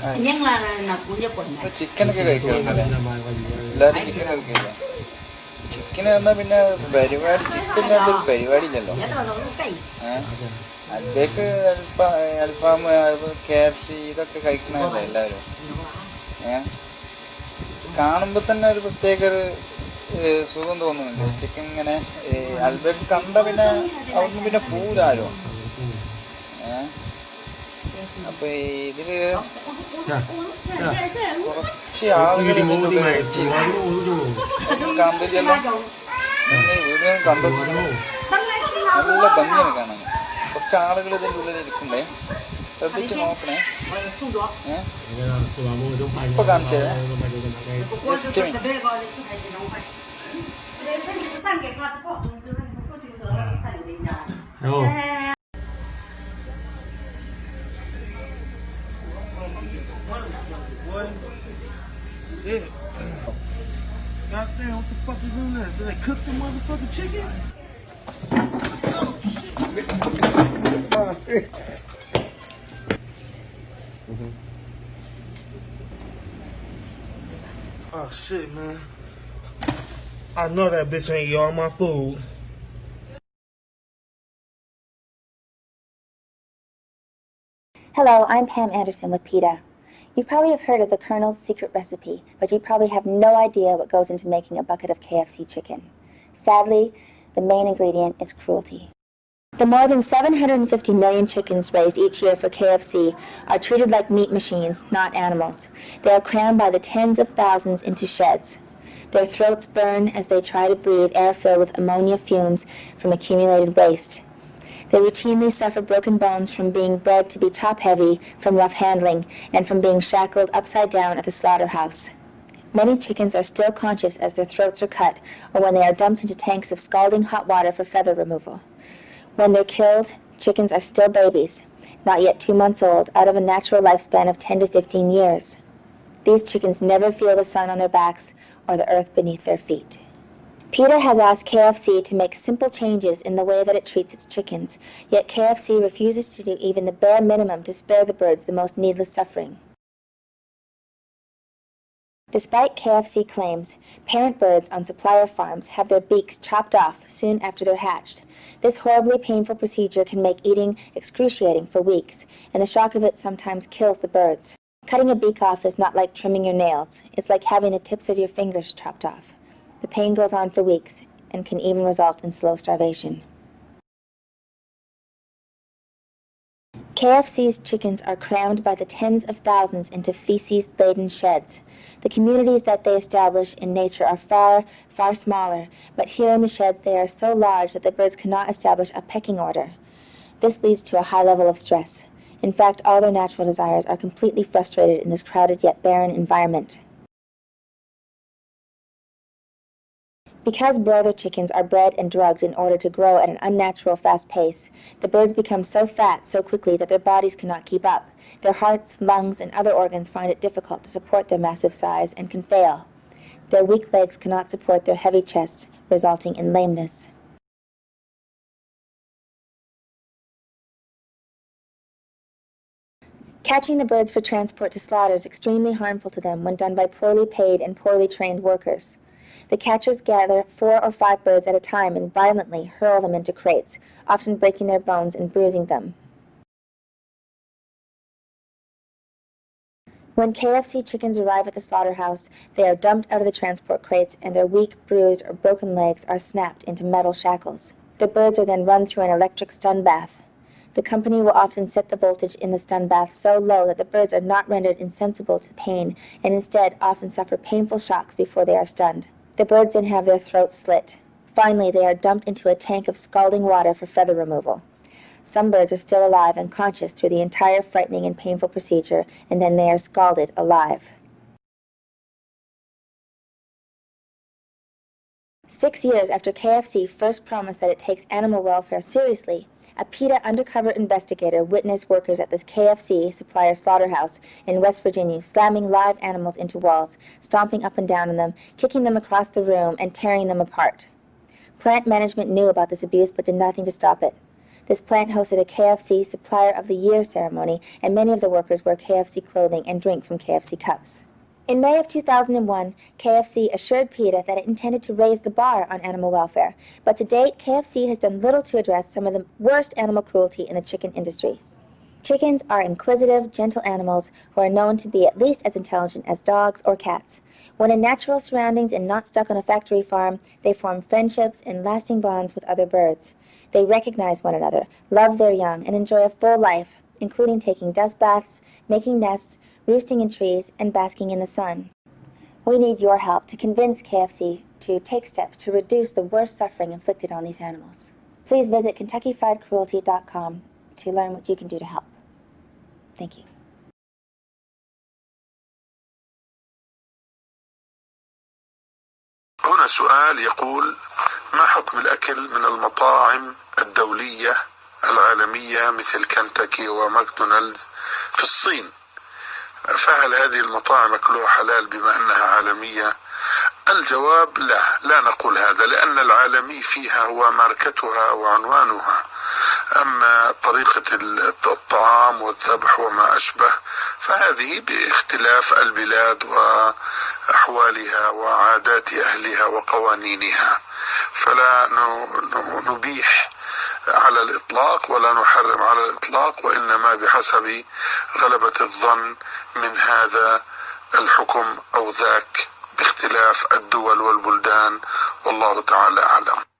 Nhưng là cũng như quần này. Chicken cái gì cái này? Là chicken cái gì? Chicken là mình very very chicken là được very very nhiều. Bake alfam KFC ഇതൊക്കെ കഴിക്കണല്ലേ എല്ലാവരും കാണുമ്പോൾ തന്നെ ഒരു പ്രത്യേക ഒരു സുഖം തോന്നുന്നുണ്ട് chicken ഇങ്ങനെ അൽബേക്ക് കണ്ട പിന്നെ അവിടുന്ന് പിന്നെ പോരാലോ അപ്പൊ ഇതില് കുറച്ച് ആളുകൾ ഇതിൻ്റെ ഉപയോഗിച്ച് കണ്ടില്ലല്ലോ വീഡിയോ കണ്ടു നല്ല ഭംഗിയാണ് കാണാൻ കുറച്ച് ആളുകൾ ഇതിൻ്റെ ഉള്ളിൽ ഇരിക്കണ്ടേ ശ്രദ്ധിച്ച് നോക്കണേ ഇപ്പൊ കാണിച്ചു തരാം just minute Shit. Goddamn, what the fuck is in there? Did they cook the motherfucking chicken? Oh shit, man. I know that bitch ain't eat all my food. Hello, I'm Pam Anderson with PETA. You probably have heard of the Colonel's secret recipe, but you probably have no idea what goes into making a bucket of KFC chicken. Sadly, the main ingredient is cruelty. The more than 750 million chickens raised each year for KFC are treated like meat machines, not animals. They are crammed by the tens of thousands into sheds. Their throats burn as they try to breathe air filled with ammonia fumes from accumulated waste. They routinely suffer broken bones from being bred to be top-heavy from rough handling and from being shackled upside down at the slaughterhouse. Many chickens are still conscious as their throats are cut or when they are dumped into tanks of scalding hot water for feather removal. When they're killed, chickens are still babies, not yet 2 months old, out of a natural lifespan of 10 to 15 years. These chickens never feel the sun on their backs or the earth beneath their feet. PETA has asked KFC to make simple changes in the way that it treats its chickens, yet KFC refuses to do even the bare minimum to spare the birds the most needless suffering. Despite KFC claims, parent birds on supplier farms have their beaks chopped off soon after they're hatched. This horribly painful procedure can make eating excruciating for weeks, and the shock of it sometimes kills the birds. Cutting a beak off is not like trimming your nails. It's like having the tips of your fingers chopped off. The pain goes on for weeks and can even result in slow starvation. KFC's chickens are crammed by the tens of thousands into feces-laden sheds. The communities that they establish in nature are far, far smaller, but here in the sheds they are so large that the birds cannot establish a pecking order. This leads to a high level of stress. In fact, all their natural desires are completely frustrated in this crowded yet barren environment. Because broiler chickens are bred and drugged in order to grow at an unnatural fast pace, the birds become so fat so quickly that their bodies cannot keep up. Their hearts, lungs, and other organs find it difficult to support their massive size and can fail. Their weak legs cannot support their heavy chests, resulting in lameness. Catching the birds for transport to slaughter is extremely harmful to them when done by poorly paid and poorly trained workers. The catchers gather 4 or 5 birds at a time and violently hurl them into crates, often breaking their bones and bruising them. When KFC chickens arrive at the slaughterhouse, they are dumped out of the transport crates and their weak, bruised, or broken legs are snapped into metal shackles. The birds are then run through an electric stun bath. The company will often set the voltage in the stun bath so low that the birds are not rendered insensible to pain and instead often suffer painful shocks before they are stunned. The birds then have their throats slit. Finally, they are dumped into a tank of scalding water for feather removal. Some birds are still alive and conscious through the entire frightening and painful procedure, and then they are scalded alive. 6 years after KFC first promised that it takes animal welfare seriously, a PETA undercover investigator witnessed workers at this KFC supplier slaughterhouse in West Virginia slamming live animals into walls, stomping up and down on them, kicking them across the room, and tearing them apart. Plant management knew about this abuse but did nothing to stop it. This plant hosted a KFC Supplier of the Year ceremony, and many of the workers wear KFC clothing and drink from KFC cups. In May of 2001, KFC assured PETA that it intended to raise the bar on animal welfare, but to date, KFC has done little to address some of the worst animal cruelty in the chicken industry. Chickens are inquisitive, gentle animals who are known to be at least as intelligent as dogs or cats. When in natural surroundings and not stuck on a factory farm, they form friendships and lasting bonds with other birds. They recognize one another, love their young, and enjoy a full life, including taking dust baths, making nests, roosting in trees, and basking in the sun. We need your help to convince KFC to take steps to reduce the worst suffering inflicted on these animals. Please visit KentuckyFriedCruelty.com to learn what you can do to help. Thank you. هنا سؤال يقول: ما حكم الأكل من المطاعم الدولية العالمية مثل كنتاكي وماكدونالدز في الصين؟ فهل هذه المطاعم أكلها حلال بما أنها عالمية؟ الجواب لا نقول هذا، لأن العالمي فيها هو ماركتها وعنوانها، أما طريقة الطعام والذبح وما أشبه فهذه باختلاف البلاد وأحوالها وعادات أهلها وقوانينها، فلا نبيح على الإطلاق ولا نحرم على الإطلاق، وإنما بحسب غلبة الظن من هذا الحكم أو ذاك باختلاف الدول والبلدان، والله تعالى أعلم.